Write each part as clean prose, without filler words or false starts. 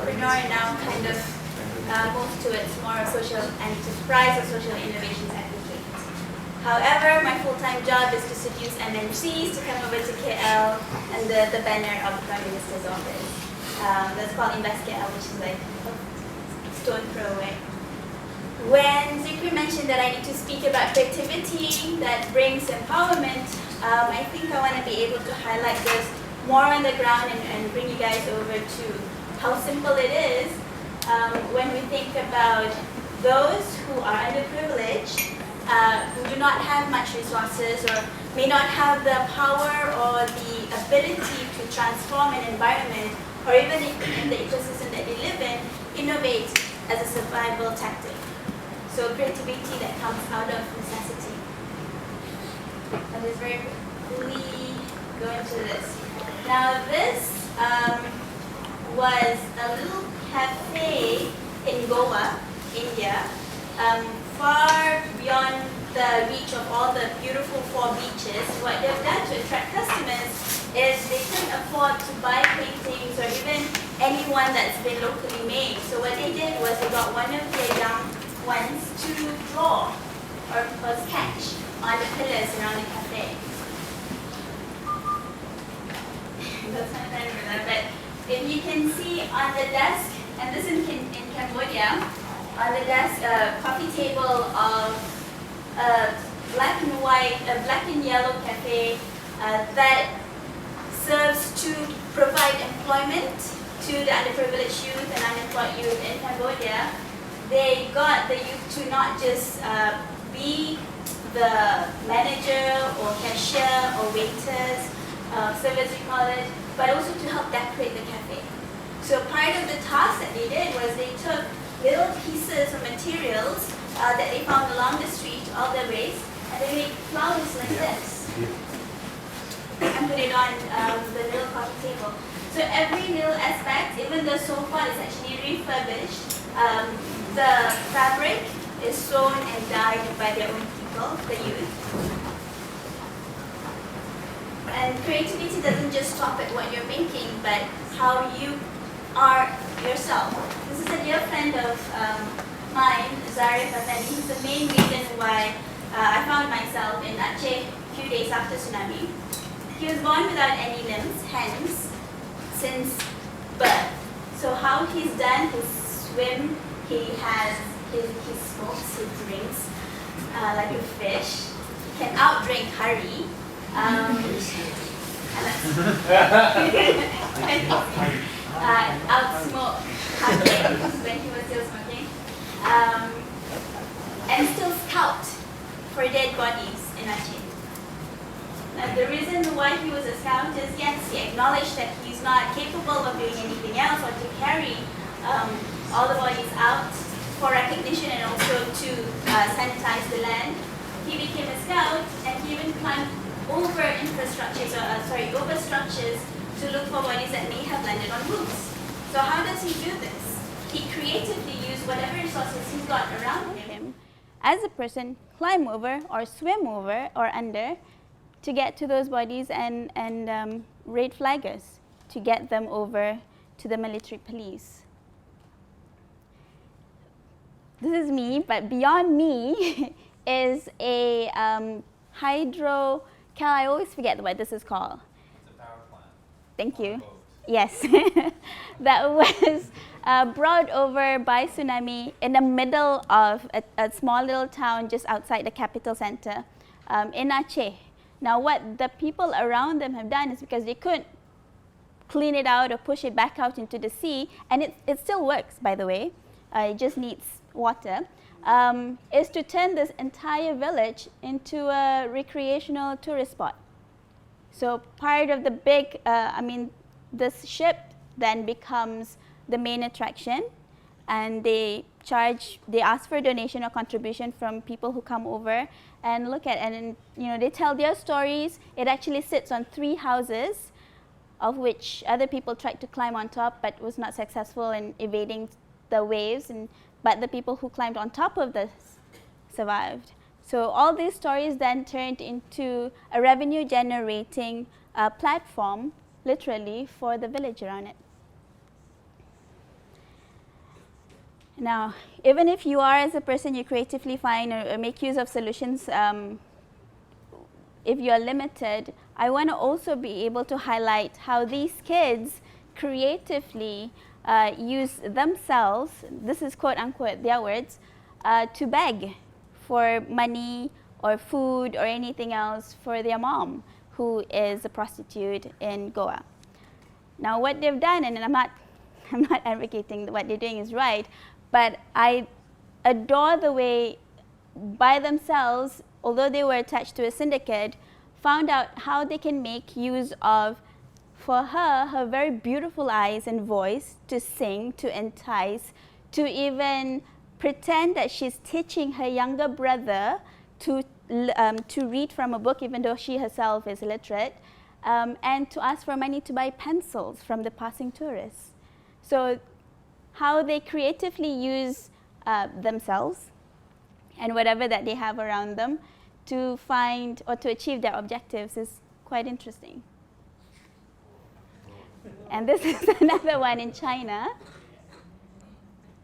entrepreneur now kind of moves towards more social enterprise or social innovations advocate. However, my full-time job is to seduce MNCs to come over to KL under the banner of the Prime Minister's office. That's called Invest KL, which is like a stone throw away. When Zikri mentioned that I need to speak about creativity that brings empowerment, I think I want to be able to highlight this more on the ground and bring you guys over to how simple it is when we think about those who are underprivileged, who do not have much resources or may not have the power or the ability to transform an environment or even in the ecosystem that they live in, innovate as a survival tactic. So creativity that comes out of necessity. I'll just very quickly go into this. Now this was a little cafe in Goa, India, far beyond the reach of all the beautiful 4 beaches. What they've done to attract customers is they couldn't afford to buy paintings or even anyone that's been locally made. So what they did was they got one of their young ones to draw or sketch on the pillars around the cafe. That's not done with that, but if you can see on the desk, and this in Cambodia, on the desk, a coffee table of black and white, a black and yellow cafe that serves to provide employment to the underprivileged youth and unemployed youth in Cambodia. They got the youth to not just be the manager or cashier or waiters, servers we call it, but also to help decorate the cafe. So part of the task that they did was they took little pieces of materials that they found along the street, all the ways, and they made flowers like this. And put it on the little coffee table. So every little aspect, even the sofa is actually refurbished. The fabric is sewn and dyed by their own people, the youth. And creativity doesn't just stop at what you're making, but how you are yourself. This is a dear friend of mine, Zarif Afendi. He's the main reason why I found myself in Aceh a few days after tsunami. He was born without any limbs, hands, since birth. So how he's done his swim, he smokes, he drinks like a fish. He can outdrink curry. Outsmoke Harding when he was still smoking. And still scout for dead bodies in Aceh. Now the reason why he was a scout is, yes, he acknowledged that he's not capable of doing anything else or to carry all the bodies out for recognition and also to sanitize the land. He became a scout and he even climbed over over structures to look for bodies that may have landed on roofs. So how does he do this? He creatively used whatever resources he's got around him as a person, climb over or swim over or under to get to those bodies and raid flaggers to get them over to the military police. This is me, but beyond me is a I always forget what this is called. It's a power plant. Thank you. Yes. That was brought over by tsunami in the middle of a small little town just outside the capital center in Aceh. Now what the people around them have done is because they couldn't clean it out or push it back out into the sea, and it still works, by the way, it just needs water, is to turn this entire village into a recreational tourist spot. So part of the big, this ship then becomes the main attraction, and they ask for a donation or contribution from people who come over and look at, and they tell their stories. It actually sits on 3 houses, of which other people tried to climb on top but was not successful in evading the waves, but the people who climbed on top of this survived. So all these stories then turned into a revenue generating platform, literally, for the village around it. Now, even if you are as a person, you creatively find or make use of solutions, if you're limited, I want to also be able to highlight how these kids creatively use themselves, this is quote unquote their words, to beg for money or food or anything else for their mom, who is a prostitute in Goa. Now what they've done, and I'm not advocating that what they're doing is right, but I adore the way by themselves, although they were attached to a syndicate, found out how they can make use of, for her very beautiful eyes and voice to sing, to entice, to even pretend that she's teaching her younger brother to read from a book, even though she herself is illiterate, and to ask for money to buy pencils from the passing tourists. So how they creatively use themselves and whatever that they have around them to find or to achieve their objectives is quite interesting. And this is another one in China.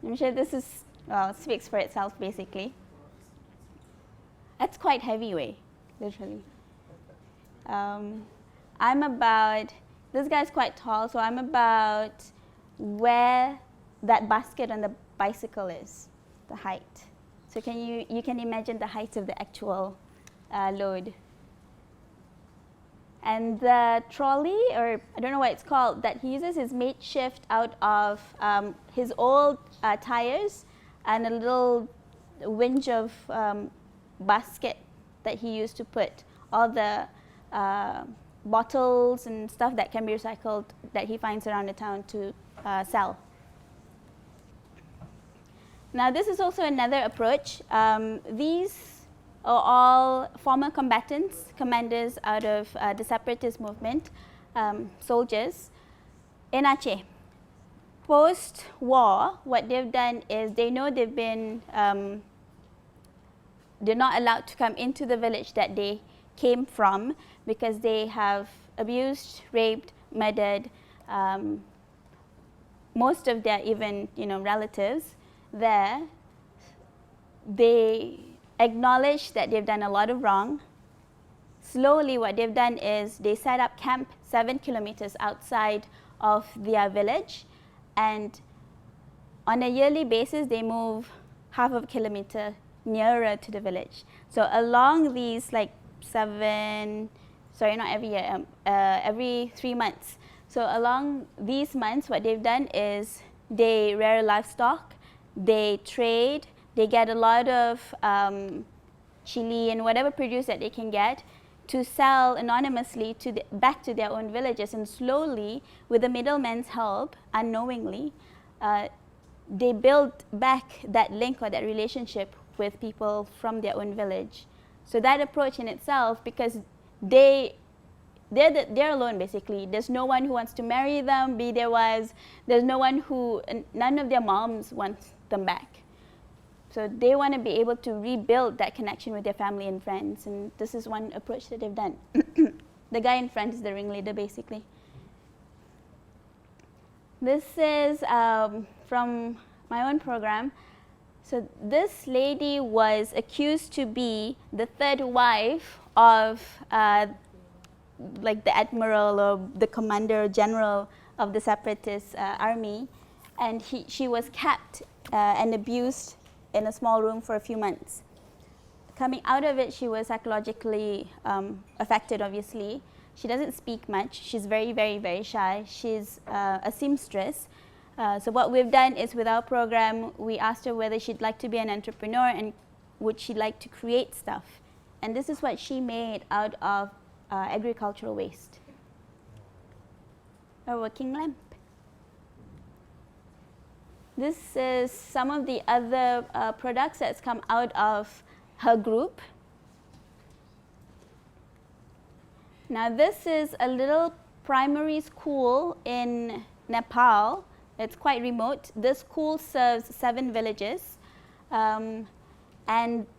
I'm sure this is, well, speaks for itself basically. That's quite heavyweight, literally. I'm about, this guy's quite tall, so I'm about where that basket on the bicycle is, the height. So you can imagine the height of the actual load. And the trolley, or I don't know what it's called, that he uses is makeshift out of his old tires and a little winch of basket that he used to put all the bottles and stuff that can be recycled that he finds around the town to sell. Now this is also another approach. These are all former combatants, commanders out of the separatist movement, soldiers in Aceh. Post-war, what they've done is they know they've been, they're not allowed to come into the village that they came from because they have abused, raped, murdered most of their even relatives there. They acknowledge that they've done a lot of wrong. Slowly what they've done is they set up camp 7 kilometers outside of their village, and on a yearly basis they move half of a kilometer nearer to the village. So along these every 3 months. So along these months what they've done is they rear livestock, they trade, they get a lot of chili and whatever produce that they can get to sell anonymously back to their own villages, and slowly, with the middleman's help, unknowingly, they build back that link or that relationship with people from their own village. So that approach in itself, because they're alone basically. There's no one who wants to marry them, be their wives. There's no one none of their moms want them back. So they want to be able to rebuild that connection with their family and friends, and this is one approach that they've done. The guy in front is the ringleader, basically. This is from my own program. So this lady was accused to be the third wife of the admiral or the commander general of the separatist army, and she was kept and abused in a small room for a few months. Coming out of it, she was psychologically affected, obviously. She doesn't speak much. She's very, very, very shy. She's a seamstress. So what we've done is, with our program, we asked her whether she'd like to be an entrepreneur and would she like to create stuff. And this is what she made out of agricultural waste. A working lamp. This is some of the other products that's come out of her group. Now this is a little primary school in Nepal. It's quite remote. This school serves 7 villages. And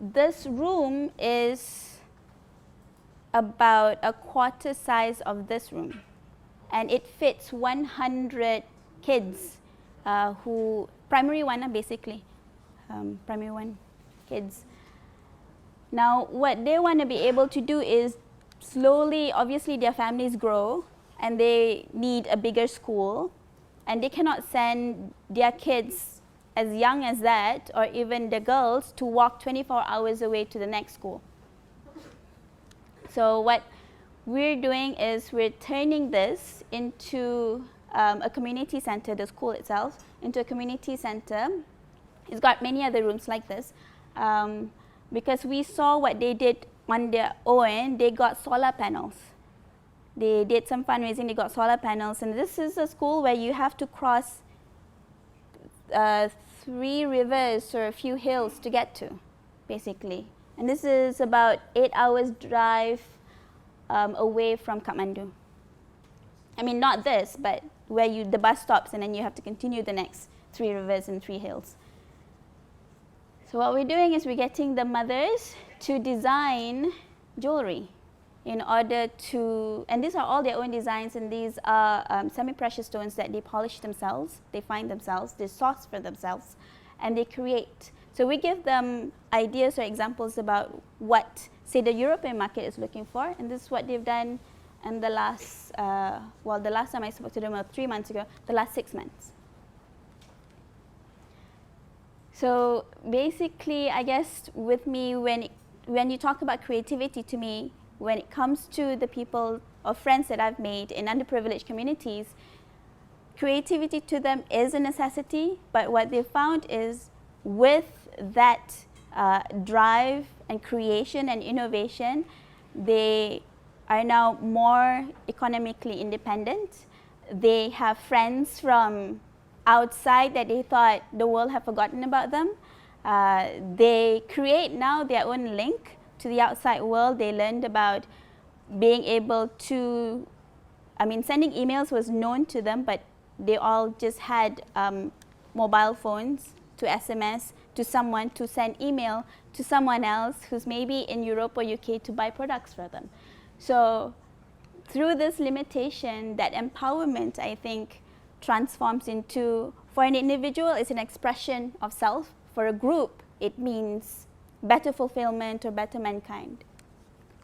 this room is about a quarter size of this room. And it fits 100 kids. Primary one basically, primary 1 kids. Now, what they want to be able to do is slowly, obviously their families grow and they need a bigger school, and they cannot send their kids as young as that, or even the girls, to walk 24 hours away to the next school. So what we're doing is we're turning this into a community center, the school itself, into a community center. It's got many other rooms like this. Because we saw what they did on their own. They got solar panels. They did some fundraising, they got solar panels, and this is a school where you have to cross 3 rivers or a few hills to get to, basically. And this is about 8 hours drive away from Kathmandu. I mean, not this, but where the bus stops and then you have to continue the next 3 rivers and 3 hills. So what we're doing is we're getting the mothers to design jewelry in order to, and these are all their own designs, and these are semi-precious stones that they polish themselves, they find themselves, they source for themselves, and they create. So we give them ideas or examples about what, say, the European market is looking for, and this is what they've done in the last, well, the last time I spoke to them was 3 months ago, the last 6 months. So basically, I guess with me, when you talk about creativity to me, when it comes to the people or friends that I've made in underprivileged communities, creativity to them is a necessity, but what they found is with that drive and creation and innovation, they are now more economically independent. They have friends from outside that they thought the world had forgotten about them. They create now their own link to the outside world. They learned about being able to, I mean, sending emails was known to them, but they all just had mobile phones to SMS to someone, to send email to someone else who's maybe in Europe or UK to buy products for them. So through this limitation, that empowerment, I think, transforms into, for an individual, it's an expression of self. For a group, it means better fulfillment or better mankind.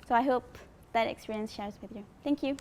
So I hope that experience shares with you. Thank you.